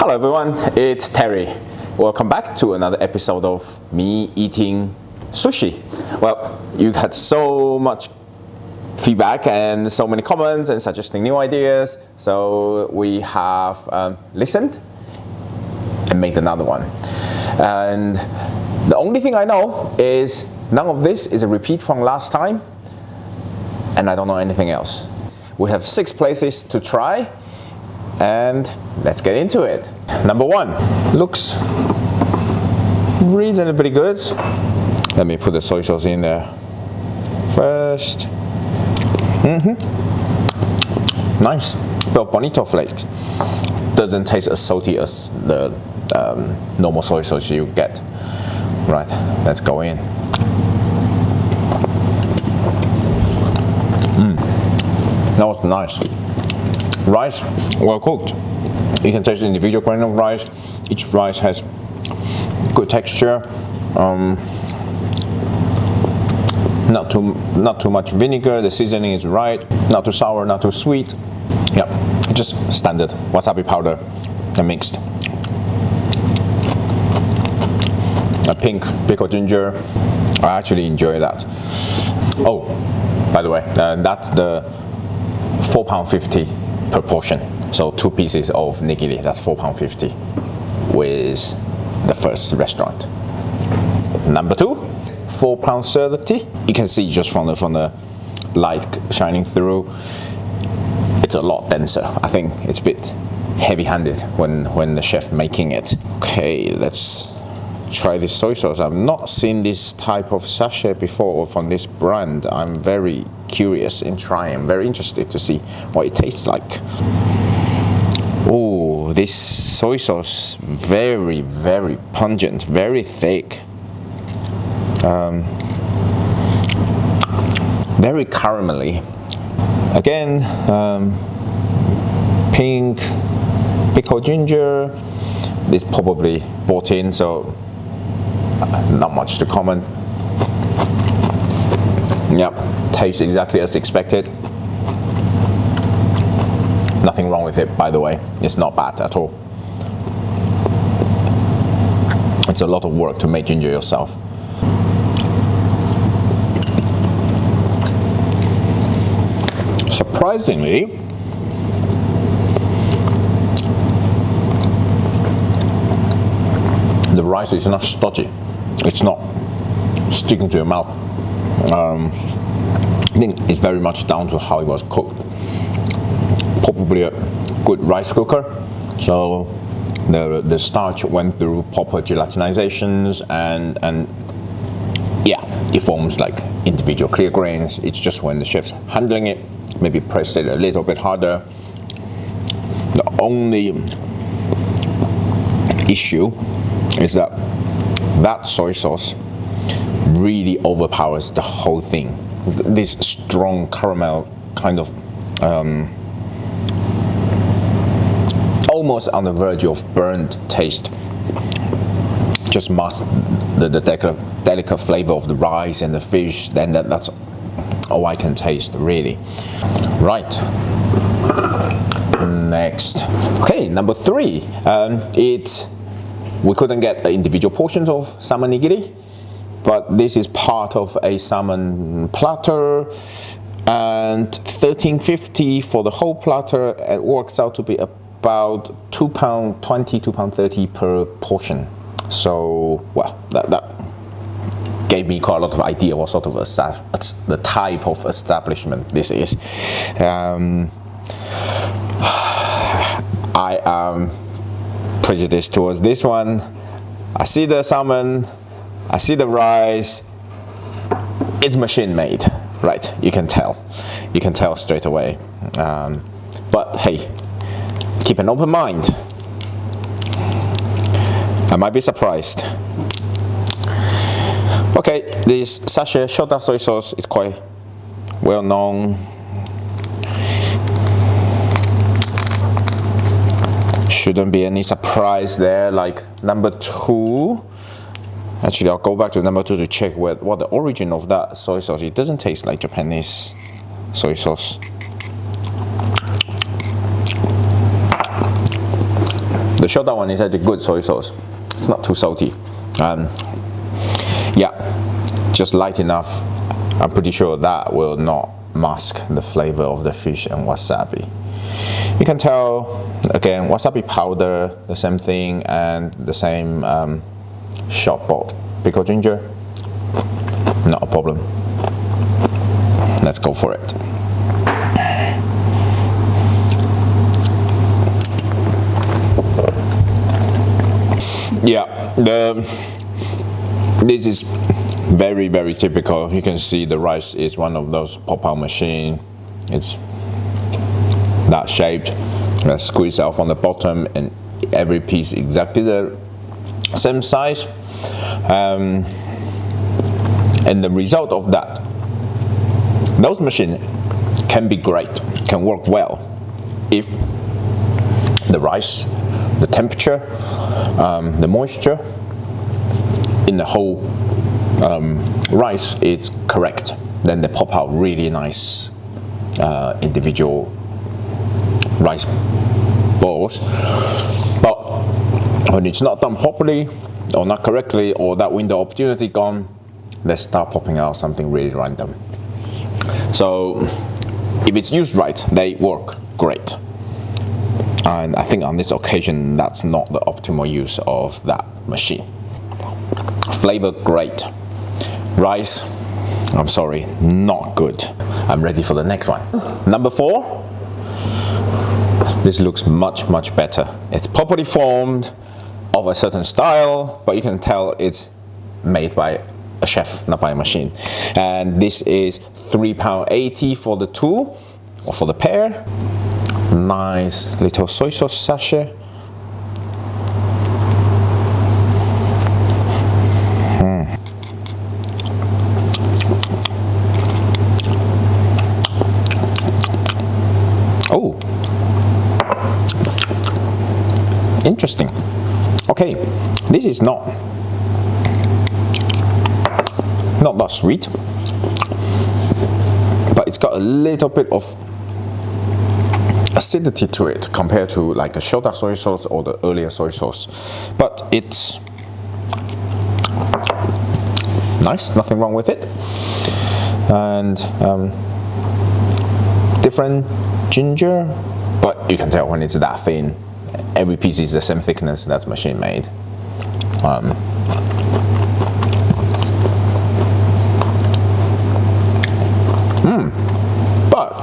Hello everyone, it's Terry. Welcome back to another episode of me eating sushi. Well, you had so much feedback and so many comments and suggesting new ideas, so we have listened and made another one. And the only thing I know is none of this is a repeat from last time, and I don't know anything else. We have 6 places to try, and let's get into it. Number 1 looks reasonably good. Let me put the soy sauce in there first. Nice, bit of bonito flakes. Doesn't taste as salty as the normal soy sauce you get. Right, let's go in. That was nice. Rice, well cooked. You can taste the individual grain of rice. Each rice has good texture. Not too much vinegar. The seasoning is right. Not too sour, not too sweet. Yeah, just standard wasabi powder and mixed. A pink pickled ginger. I actually enjoy that. Oh, by the way, that's the £4.50 per portion. So 2 pieces of nigiri, that's £4.50 with the first restaurant. Number 2, £4.30. You can see just from the light shining through, it's a lot denser. I think it's a bit heavy-handed when the chef making it. Okay, let's try this soy sauce. I've not seen this type of sachet before from this brand. I'm very curious in trying. I'm very interested to see what it tastes like. Oh, this soy sauce, very, very pungent, very thick. Very caramelly. Again, pink pickled ginger. This probably bought in, so not much to comment. Yep, tastes exactly as expected. Nothing wrong with it, by the way. It's not bad at all. It's a lot of work to make ginger yourself. Surprisingly, the rice is not stodgy. It's not sticking to your mouth. I think it's very much down to how it was cooked. Probably a good rice cooker, so the starch went through proper gelatinizations and yeah, it forms like individual clear grains. It's just when the chef's handling it, maybe pressed it a little bit harder. The only issue is that soy sauce really overpowers the whole thing. This strong caramel kind of almost on the verge of burnt taste just masks the delicate flavor of the rice and the fish. Then that's all I can taste, really. Right, next. Okay, number 3. We couldn't get the individual portions of salmon nigiri, but this is part of a salmon platter, and £13.50 for the whole platter. It works out to be about £2.20, £2.30 per portion. So, well, that gave me quite a lot of idea what sort of the type of establishment this is. I am prejudiced towards this one. I see the salmon, I see the rice. It's machine made, right? You can tell straight away. But hey, keep an open mind. I might be surprised. Okay, this sachet shota soy sauce is quite well known. Shouldn't be any surprise there. Like number 2, actually I'll go back to number 2 to check what the origin of that soy sauce. It doesn't taste like Japanese soy sauce. The Shoda one is actually good soy sauce. It's not too salty. Yeah, just light enough. I'm pretty sure that will not mask the flavor of the fish and wasabi. You can tell, again, wasabi powder, the same thing, and the same shop bought pickled ginger. Not a problem. Let's go for it. Yeah, this is very, very typical. You can see the rice is one of those pop-out machine. It's that shaped, squeeze out from the bottom, and every piece exactly the same size. And the result of that, those machines can be great, can work well if the rice, the temperature, the moisture in the whole rice is correct. Then they pop out really nice individual rice balls. But when it's not done properly or not correctly, or that window opportunity gone, they start popping out something really random. So if it's used right, they work great. And I think on this occasion, that's not the optimal use of that machine. Flavor great. Rice, I'm sorry, not good. I'm ready for the next one. Number 4. This looks much, much better. It's properly formed, of a certain style, but you can tell it's made by a chef, not by a machine. And this is £3.80 for the two, or for the pair. Nice little soy sauce sachet. Oh, interesting. Okay, this is not that sweet, but it's got a little bit of acidity to it compared to like a Shoda soy sauce or the earlier soy sauce. But it's nice, nothing wrong with it. And different ginger, but you can tell when it's that thin. Every piece is the same thickness, that's machine made. But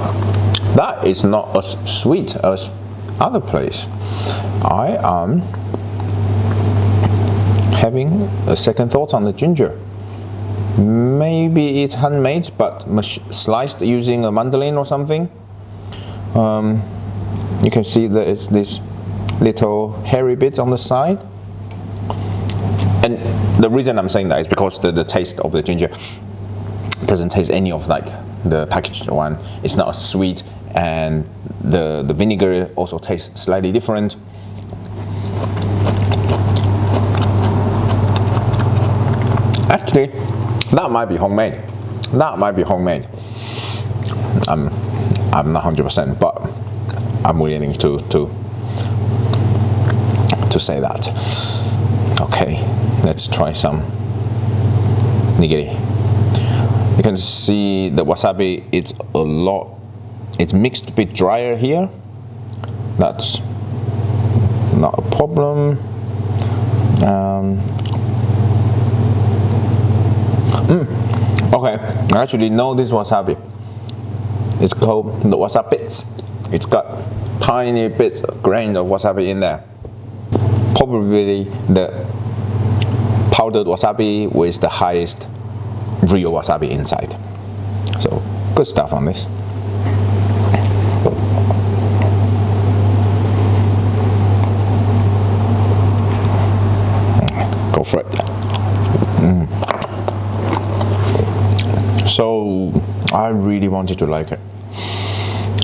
that is not as sweet as other place. I am having a second thought on the ginger. Maybe it's handmade, but sliced using a mandolin or something. You can see there is this little hairy bit on the side. And the reason I'm saying that is because the taste of the ginger doesn't taste any of like the packaged one. It's not as sweet, and the vinegar also tastes slightly different. Actually, that might be homemade. That might be homemade. I'm not 100%, but I'm willing to say that. Okay, let's try some nigiri. You can see the wasabi, it's mixed a bit drier here. That's not a problem. Okay, I actually know this wasabi. It's called the wasabi bits. It's got tiny bits of grain of wasabi in there. Probably the powdered wasabi with the highest real wasabi inside. So good stuff on this. Go for it. So I really wanted to like it.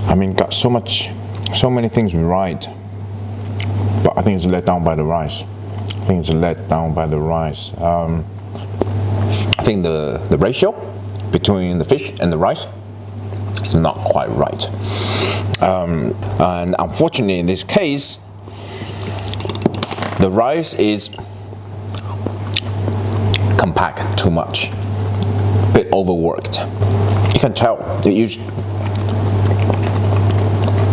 I mean, got so many things right, but I think it's let down by the rice. I think the ratio between the fish and the rice is not quite right. And unfortunately in this case, The rice is compact too much, a bit overworked. You can tell they used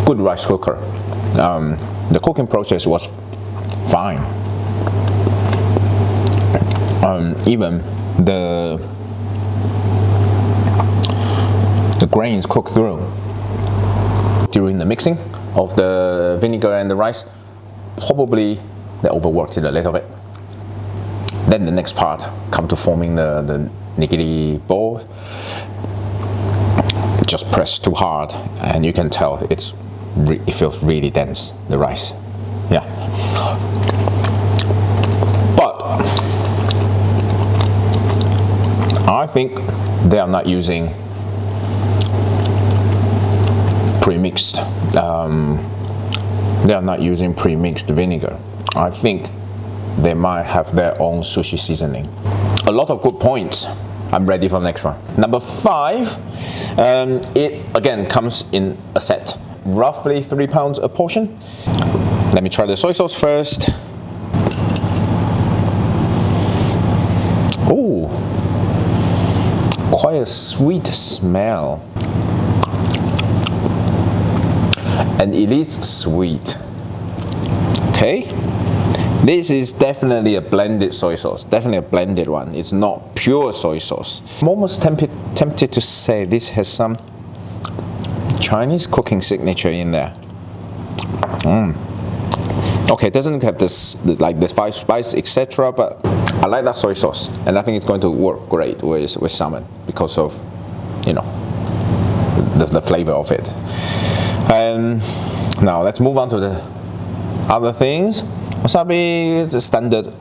good rice cooker. The cooking process was fine. Even the grains cooked through during the mixing of the vinegar and the rice. Probably they overworked it a little bit. Then the next part come to forming the nigiri ball. Just press too hard, and you can tell it feels really dense, the rice. Yeah. But I think they are not using pre-mixed. They are not using pre-mixed vinegar. I think they might have their own sushi seasoning. A lot of good points. I'm ready for the next one. Number 5, it again comes in a set, roughly 3 pounds a portion. Let me try the soy sauce first. Oh, quite a sweet smell. And it is sweet. Okay, this is definitely a blended soy sauce, definitely a blended one. It's not pure soy sauce. I'm almost tempted to say this has some Chinese cooking signature in there. Okay, it doesn't have this like the 5 spice etc., but I like that soy sauce, and I think it's going to work great with salmon because of, you know, the flavor of it. Now let's move on to the other things. Wasabi, the standard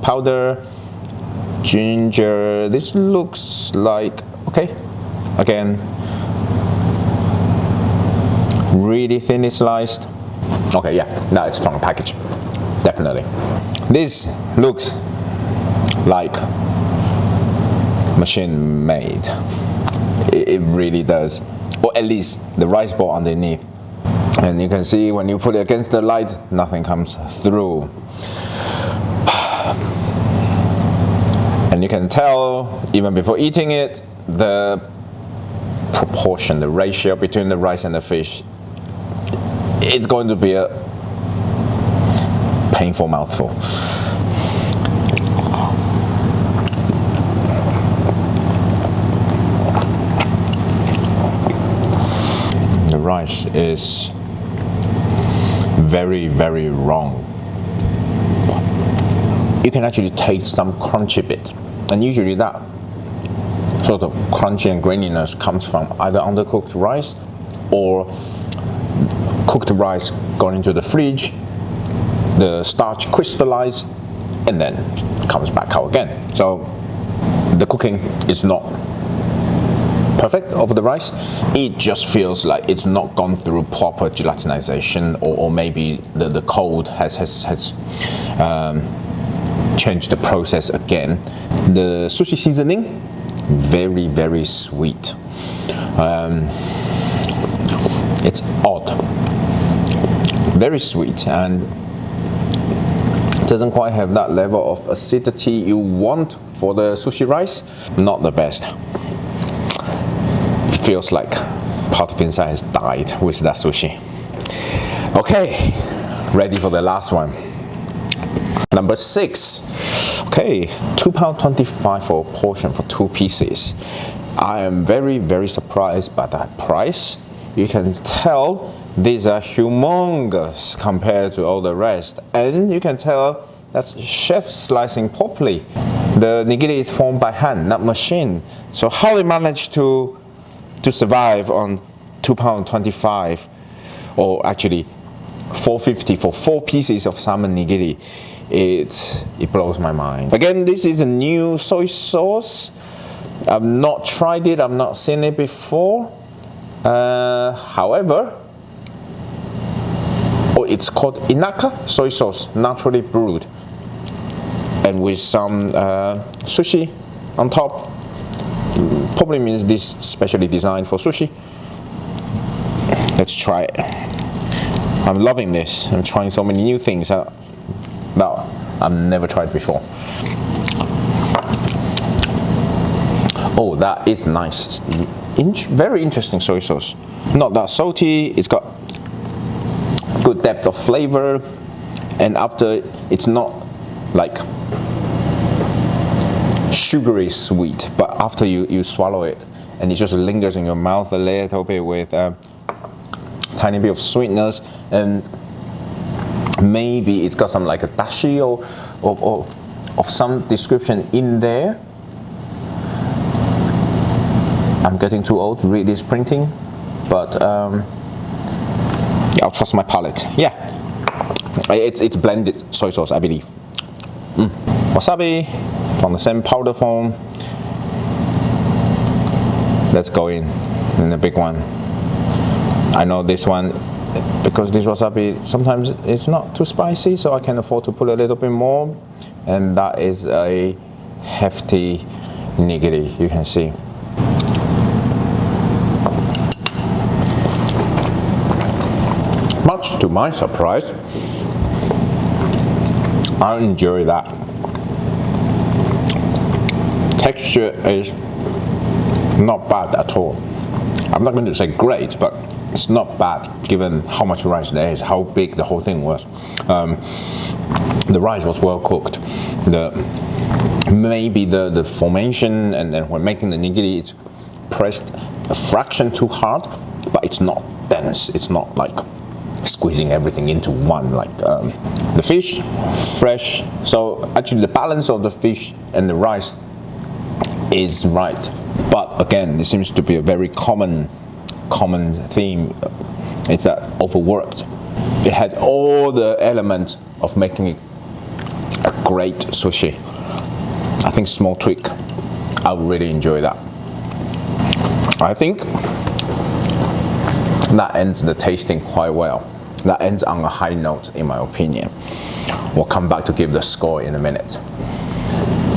powder, ginger. This looks like okay. Again, really thinly sliced. Okay, yeah, now it's from the package. Definitely. This looks like machine made. It really does. Or at least the rice ball underneath. And you can see when you put it against the light, nothing comes through. And you can tell, even before eating it, the proportion, the ratio between the rice and the fish, it's going to be a painful mouthful. The rice is very, very wrong. You can actually taste some crunchy bit, and usually that sort of crunchy and graininess comes from either undercooked rice or cooked rice going into the fridge, the starch crystallized, and then comes back out again. So the cooking is not perfect of the rice. It just feels like it's not gone through proper gelatinization, or maybe the cold has changed the process again. The sushi seasoning, very, very sweet. It's odd, very sweet, and it doesn't quite have that level of acidity you want for the sushi rice. Not the best. Feels like part of inside has died with that sushi. Okay, ready for the last one. Number 6. Okay, £2.25 for a portion for 2 pieces. I am very, very surprised by that price. You can tell these are humongous compared to all the rest, and you can tell that's chef slicing properly. The nigiri is formed by hand, not machine. So how they managed to survive on £2.25, or actually £4.50 for 4 pieces of salmon nigiri, it blows my mind. Again, this is a new soy sauce. I've not tried it, I've not seen it before. However, it's called Inaka soy sauce, naturally brewed, and with some sushi on top. Probably means this specially designed for sushi. Let's try it. I'm loving this. I'm trying so many new things out. Now, I've never tried before. Oh, that is nice. Very interesting soy sauce. Not that salty. It's got good depth of flavor, and after it's not like sugary sweet, but after you swallow it, and it just lingers in your mouth a little bit with a tiny bit of sweetness, and maybe it's got some like a dashi or of some description in there. I'm getting too old to read this printing, but I'll trust my palate. Yeah, it's blended soy sauce, I believe. Wasabi from the same powder form. Let's go in the big one. I know this one, because this wasabi sometimes it's not too spicy, so I can afford to put a little bit more. And that is a hefty nigiri, you can see. Much to my surprise, I enjoy that. Texture is not bad at all. I'm not going to say great, but it's not bad given how much rice there is, how big the whole thing was. The rice was well cooked. Maybe the formation and then when making the nigiri, it's pressed a fraction too hard, but it's not dense. It's not like squeezing everything into one. Like the fish, fresh. So actually, the balance of the fish and the rice is right. But again, it seems to be a very common theme. It's that overworked. It had all the elements of making it a great sushi. I think small tweak. I would really enjoy that. I think that ends the tasting quite well. That ends on a high note, in my opinion. We'll come back to give the score in a minute.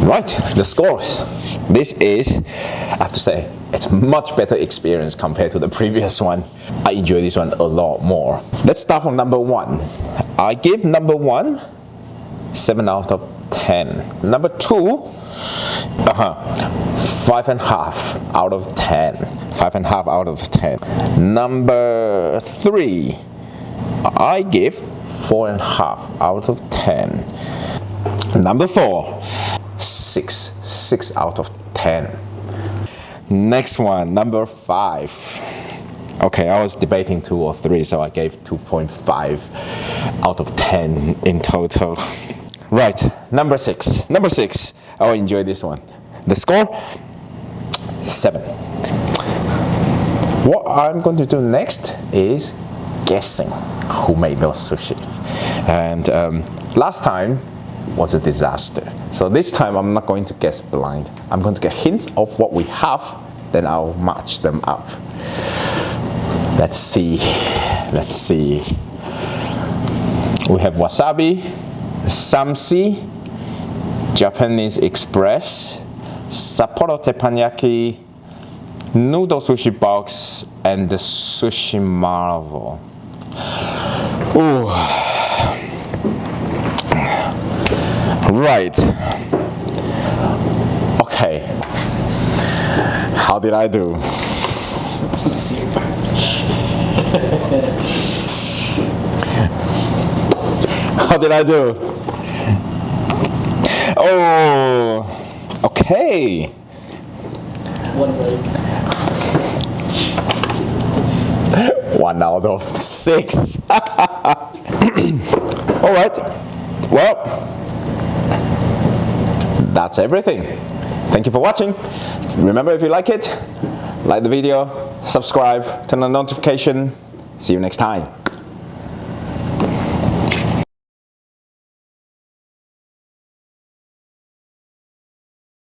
Right, the scores. This is, I have to say, it's a much better experience compared to the previous one. I enjoy this one a lot more. Let's start from number one. I give number one 7 out of 10. Number two, 5.5 out of 10. 5.5 out of 10. Number three, I give 4.5 out of 10. Number four, 6 out of 10. Next one, number 5. Okay, I was debating 2 or 3, so I gave 2.5 out of 10 in total. Right, number 6. Number 6, I enjoy this one. The score, 7. What I'm going to do next is guessing who made those sushi. And last time was a disaster. So this time I'm not going to guess blind. I'm going to get hints of what we have, then I'll match them up. Let's see. Let's see. We have wasabi, samsi, Japanese Express, Sapporo teppanyaki, noodle sushi box, and the sushi marvel. Ooh. Right. Okay. How did I do? How did I do? Oh, okay. 1 break. 1 out of 6. All right. Well, that's everything. Thank you for watching. Remember, if you like it, like the video, subscribe, turn on notification. See you next time.